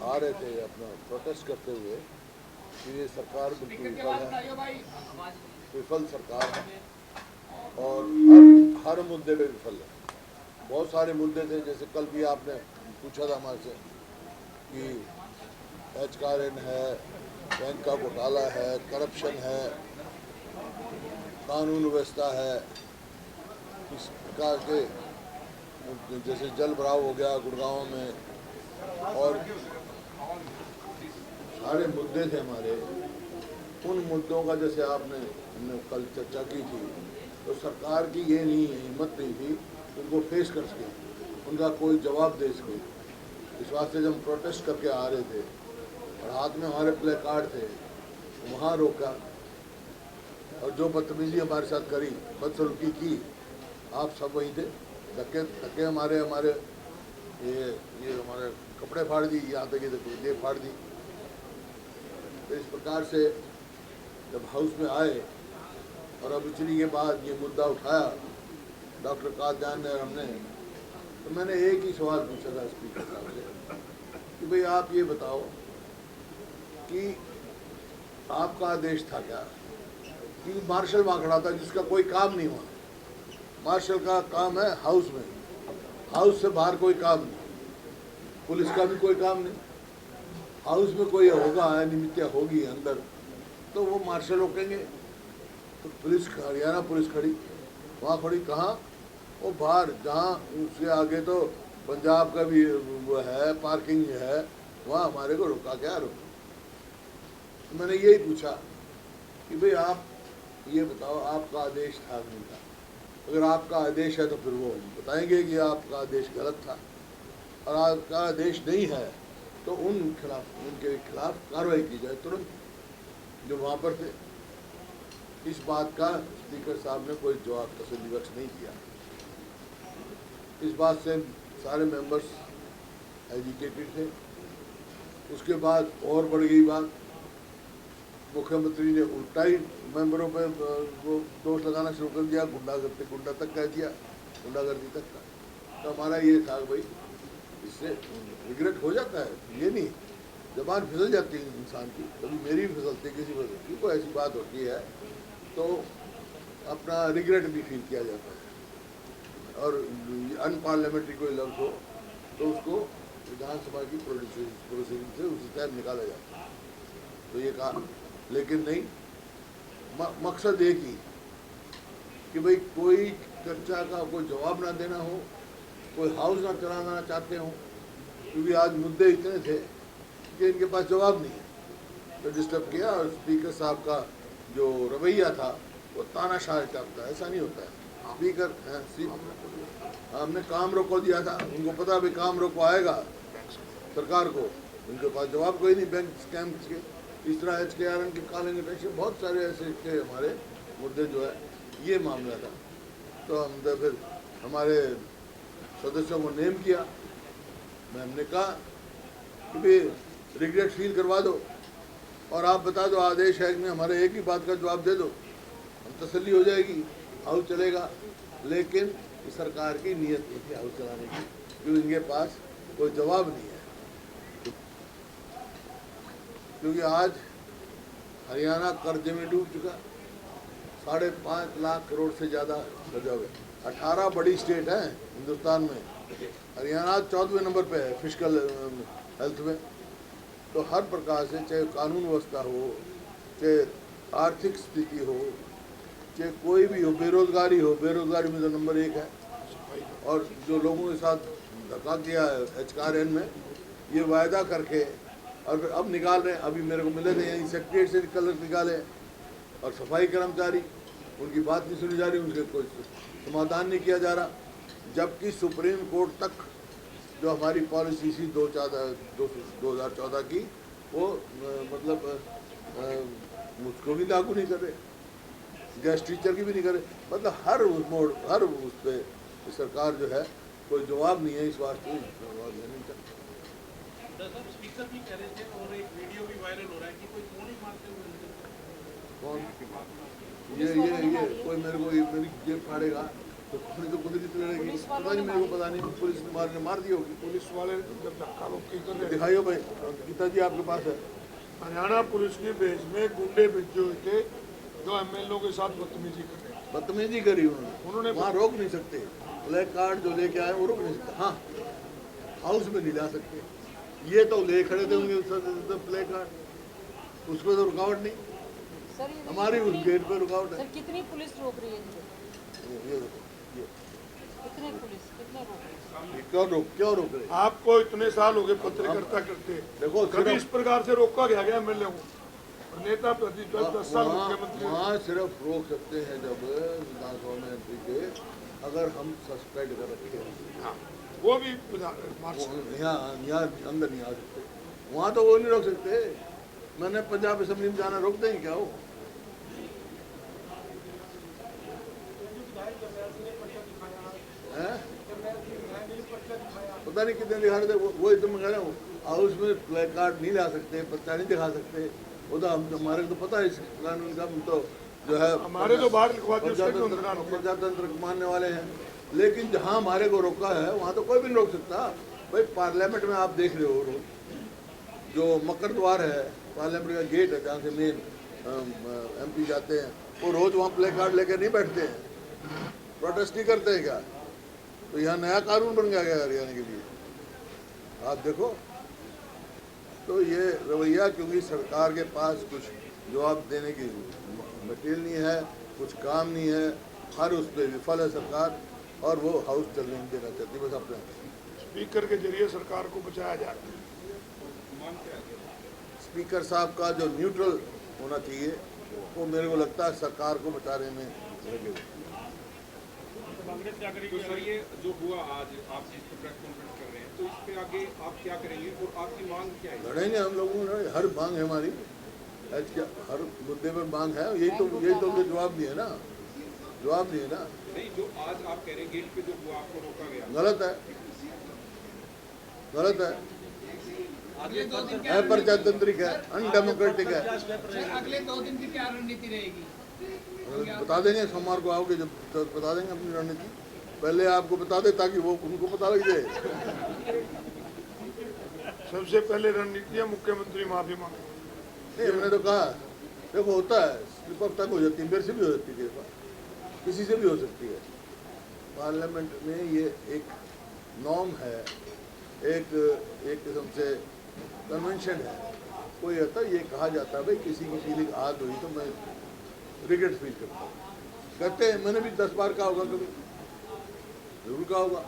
आ रहे थे अपना प्रोटेस्ट करते हुए कि ये सरकार बिल्कुल विफल सरकार है और हर मुद्दे पे विफल है। बहुत सारे मुद्दे थे, जैसे कल भी आपने पूछा था हमारे से कि HKN है, बैंक का घोटाला है, करप्शन है, कानून व्यवस्था है, इस प्रकार के जैसे जल भराव हो गया गुड़गांव में, और सारे मुद्दे थे हमारे। उन मुद्दों का जैसे हमने कल चर्चा की थी, तो सरकार की ये नहीं हिम्मत नहीं थी उनको फेस कर सके, उनका कोई जवाब दे सके। इस वास्ते जब हम प्रोटेस्ट करके आ रहे थे और हाथ में हमारे प्ले कार्ड थे, वहाँ रोका और जो बदतमीजी हमारे साथ करी, बदसलूकी की, आप सब वहीं थे। धक्के हमारे ये हमारे कपड़े फाड़ दी, यहाँ तक ये फाड़ दी। तो इस प्रकार से जब हाउस में आए और अब इतनी के बाद ये मुद्दा उठाया डॉक्टर कादयान ने और हमने, तो मैंने एक ही सवाल पूछा था स्पीकर साहब से कि भाई आप ये बताओ कि आपका आदेश था क्या? कि मार्शल वहाँ खड़ा था जिसका कोई काम नहीं हुआ। मार्शल का काम है हाउस में, हाउस से बाहर कोई काम नहीं, पुलिस का भी कोई काम नहीं। हाउस में कोई होगा, अनियमितता होगी अंदर, तो वो मार्शल रोकेंगे। तो पुलिस, हरियाणा पुलिस खड़ी, वहाँ खड़ी कहाँ? वो बाहर, जहाँ उसके आगे तो पंजाब का भी वो है, पार्किंग है, वहाँ हमारे को रोका क्या? रोका। तो मैंने यही पूछा कि भाई आप ये बताओ आपका आदेश था नहीं था? अगर आपका आदेश है तो फिर वो बताएंगे कि आपका आदेश गलत था, और आपका आदेश नहीं है तो उनके खिलाफ कार्रवाई की जाए तुरंत, जो वहाँ पर थे। इस बात का स्पीकर साहब ने कोई जवाब तसल्ली बख्श नहीं किया। इस बात से सारे मेंबर्स एजुकेटेड थे। उसके बाद और बढ़ गई बात, मुख्यमंत्री ने उल्टा ही मेंबरों पे वो दोष लगाना शुरू कर दिया, गुंडा तक कह दिया, गुंडागर्दी तक का। तो हमारा ये था भाई, इससे रिग्रेट हो जाता है, ये नहीं, जबान फिसल जाती है इंसान की, कभी मेरी भी फिसलती है, किसी फिसलती, कोई ऐसी बात होती है तो अपना रिग्रेट भी फील किया जाता है। और अनपार्लियामेंट्री कोई लफ्ज़ हो तो उसको विधानसभा की प्रोसीडिंग से उसी टाइम निकाला जाता है। तो ये कहा, लेकिन नहीं, मकसद एक ही कि भाई कोई चर्चा का कोई जवाब ना देना हो, कोई हाउस ना चलाना चाहते हो, क्योंकि आज मुद्दे इतने थे कि इनके पास जवाब नहीं है। तो डिस्टर्ब किया, और स्पीकर साहब का जो रवैया था वो तानाशाह टाइप था, ऐसा नहीं होता है। स्पीकर हमने काम रोको दिया था, उनको पता भी काम रोको आएगा सरकार को, उनके पास जवाब कोई नहीं। बैंक स्कैम के इस तरह HKN के काले इंटरेस्ट, बहुत सारे ऐसे थे हमारे मुद्दे जो है, ये मामला था। तो हमने फिर हमारे सदस्यों को नेम किया। हमने कहा कि भाई रिग्रेट फील करवा दो और आप बता दो आदेश है कि नहीं, हमारे एक ही बात का जवाब दे दो, हम तसल्ली हो जाएगी, हाउस चलेगा। लेकिन सरकार की नीयत नहीं थी हाउस चलाने की, क्योंकि इनके पास कोई जवाब नहीं है। क्योंकि आज हरियाणा कर्जे में डूब चुका, 5.5 लाख करोड़ से ज़्यादा कर्जा हो गया। 18 बड़ी स्टेट हैं हिंदुस्तान में, हरियाणा 14वें नंबर पे है फिजिकल हेल्थ में। तो हर प्रकार से, चाहे कानून व्यवस्था हो, चाहे आर्थिक स्थिति हो, चाहे कोई भी हो, बेरोजगारी हो, बेरोजगारी में तो नंबर 1 है। और जो लोगों के साथ धक्का किया है HKN में, ये वायदा करके, और फिर अब निकाल रहे हैं। अभी मेरे को मिले थे यहीं सेक्रेटरीट से कलर निकाले, और सफाई कर्मचारी, उनकी बात नहीं सुनी जा रही, उनके कोई समाधान नहीं किया जा रहा। जबकि सुप्रीम कोर्ट तक जो हमारी पॉलिसी थी 2014 की, वो मतलब मुझको भी लागू नहीं कर रहे, गेस्ट टीचर की भी नहीं करे। मतलब हर उस पर सरकार जो है कोई जवाब नहीं है। इस वास्ते जवाब नहीं चाहता। स्पीकर भी कह रहे थे और एक वीडियो भी वायरल हो रहा है कि कोई गोली मारते हुए। कौन? ये कोई मेरे को मेरी जेब फाड़ेगा तो खुद तो कुदरत लड़ेगी, पता नहीं, मेरे को पता नहीं, पुलिस ने मार दी होगी। पुलिस वाले जब धक्का मुक्की कर रहे थे, दिखाइयो भाई, गीता जी आपके पास है। हरियाणा पुलिस की बेस में गुंडे भेजे हुए थे जो एमएलओ के साथ बदतमीजी कर रहे थे। बदतमीजी करी उन्होंने वहाँ रोक नहीं सकते। ब्लैक कार्ड जो लेके आए वो रोक नहीं सकते। हाँ, हाउस में नहीं ला सकते। ये तो ले खड़े थे उनके ब्लैक कार्ड, उसमें तो रुकावट नहीं। सर हमारी उस गेट पे रुकावट है। सर कितनी पुलिस रोक रही है इनको? ये देखो, ये कितने पुलिस कितना रोक रही है? ये क्यों रोक रहे? आपको इतने साल हो गए पत्रकारिता करते, देखो कभी इस प्रकार से रोका गया एमएलए को? और नेता प्रतिपक्ष 10 साल मुख्यमंत्री वहाँ सिर्फ रोक सकते हैं जब विधानसभा में एंट्री के अगर हम सस्पेंड कर रखे हैं। हाँ, वो भी मार सकते। यहाँ अंदर नहीं आ सकते। वहाँ तो वो नहीं रोक सकते। मैंने पंजाब असेंबली में जाना रोक देंगे क्या वो? हैं? पता नहीं कितने दिखा रहे थे वो तो मैं कह रहा हूँ, हाउस में प्ले कार्ड नहीं ला सकते, पर्चा नहीं दिखा सकते। वो तो हमारे को तो पता है इस कानून का। हम तो जो है हमारे तो बाहर लिखवा दिए, उसके क्यों अंदर प्रजातंत्र को मानने वाले हैं। लेकिन जहाँ हमारे को रोका है वहाँ तो कोई भी नहीं रोक सकता। भाई पार्लियामेंट में आप देख रहे हो रोज जो मकर द्वार है, पार्लियामेंट का गेट है जहाँ से मेन MP जाते हैं, वो रोज वहाँ प्ले कार्ड लेकर नहीं बैठते हैं, प्रोटेस्ट नहीं करते हैं क्या? तो यहाँ नया कानून बन गया हरियाणा के लिए, आप देखो। तो ये रवैया, क्योंकि सरकार के पास कुछ जवाब देने की मटेरियल नहीं है, कुछ काम नहीं है, हर उस पर विफल है सरकार, और वो हाउस चलने नहीं देना चाहती बस अपने। स्पीकर के जरिए सरकार को बचाया जा रहा है। स्पीकर साहब का जो न्यूट्रल होना चाहिए वो मेरे को लगता है सरकार को बचाने में लगे। कांग्रेस क्या करेगी? तो सर ये जो हुआ आज आप जिस पर प्रेस कॉन्फ्रेंस कर रहे हैं, तो इस पे आगे आप क्या करेंगे और आपकी मांग क्या है? लड़ेंगे हम लोगों ने, हर मांग है हमारी, हर मुद्दे पर मांग है। यही तो उनके जवाब नहीं है ना, जवाब नहीं है ना। नहीं, जो आज आप कह रहे हैं गेट पे जो हुआ आपको रोका गया, गलत है, गलत है, प्रजातांत्रिक है, अनडेमोक्रेटिक है। अगले 2 दिन की क्या रणनीति रहेगी? बता देंगे, सोमवार को आओगे जब तो बता देंगे अपनी रणनीति। पहले आपको बता दे ताकि वो उनको पता लग जाए। सबसे पहले रणनीति है मुख्यमंत्री माफी मांगे। नहीं, हमने तो कहा देखो होता है, स्लिप ऑफ टंग हो जाती है, मेरे से भी हो जाती है, किसी से भी हो सकती है। पार्लियामेंट में ये एक नॉर्म है, एक किस्म से कन्वेंशन है। कोई होता है, ये कहा जाता है भाई किसी की फीलिंग आग हुई तो मैं रिग्रेट फील करता हूँ, कहते हैं। मैंने भी 10 बार कहा होगा, कभी जरूर कहा होगा।